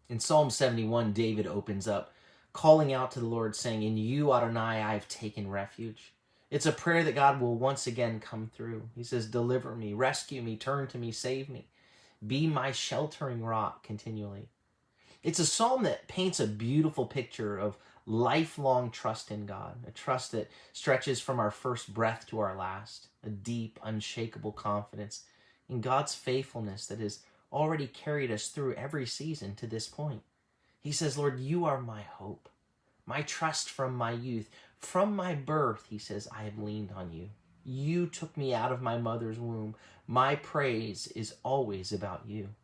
In Psalm 71, David opens up, calling out to the Lord, saying, "In you, Adonai, I have taken refuge." It's a prayer that God will once again come through. He says, "Deliver me, rescue me, turn to me, save me. Be my sheltering rock continually." It's a psalm that paints a beautiful picture of lifelong trust in God, a trust that stretches from our first breath to our last, a deep, unshakable confidence in God's faithfulness that has already carried us through every season to this point. He says, "Lord, you are my hope, my trust from my youth. From my birth," he says, "I have leaned on you. You took me out of my mother's womb. My praise is always about you."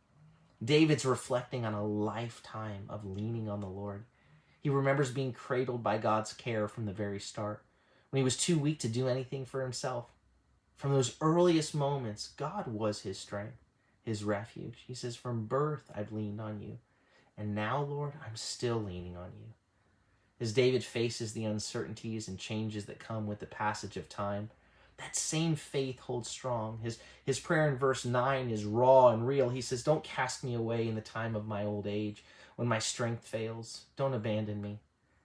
David's reflecting on a lifetime of leaning on the Lord. He remembers being cradled by God's care from the very start, when he was too weak to do anything for himself. From those earliest moments, God was his strength, his refuge. He says, "From birth, I've leaned on you. And now, Lord, I'm still leaning on you." As David faces the uncertainties and changes that come with the passage of time, that same faith holds strong. His prayer in verse 9 is raw and real. He says, "Don't cast me away in the time of my old age, when my strength fails. Don't abandon me."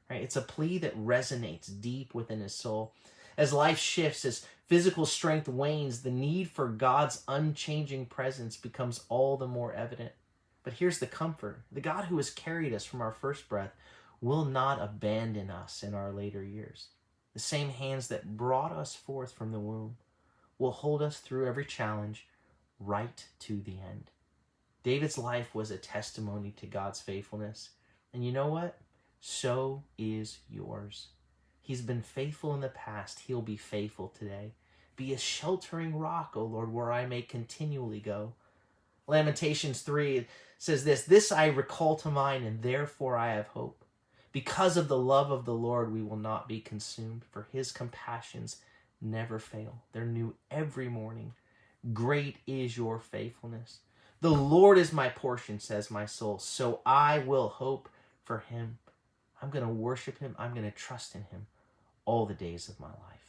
Right? It's a plea that resonates deep within his soul. As life shifts, as physical strength wanes, the need for God's unchanging presence becomes all the more evident. But here's the comfort. The God who has carried us from our first breath will not abandon us in our later years. The same hands that brought us forth from the womb will hold us through every challenge right to the end. David's life was a testimony to God's faithfulness. And you know what? So is yours. He's been faithful in the past. He'll be faithful today. Be a sheltering rock, O Lord, where I may continually go. Lamentations 3 says this I recall to mind, and therefore I have hope. Because of the love of the Lord, we will not be consumed, for his compassions never fail. They're new every morning. Great is your faithfulness. The Lord is my portion, says my soul, so I will hope for him. I'm going to worship him. I'm going to trust in him all the days of my life.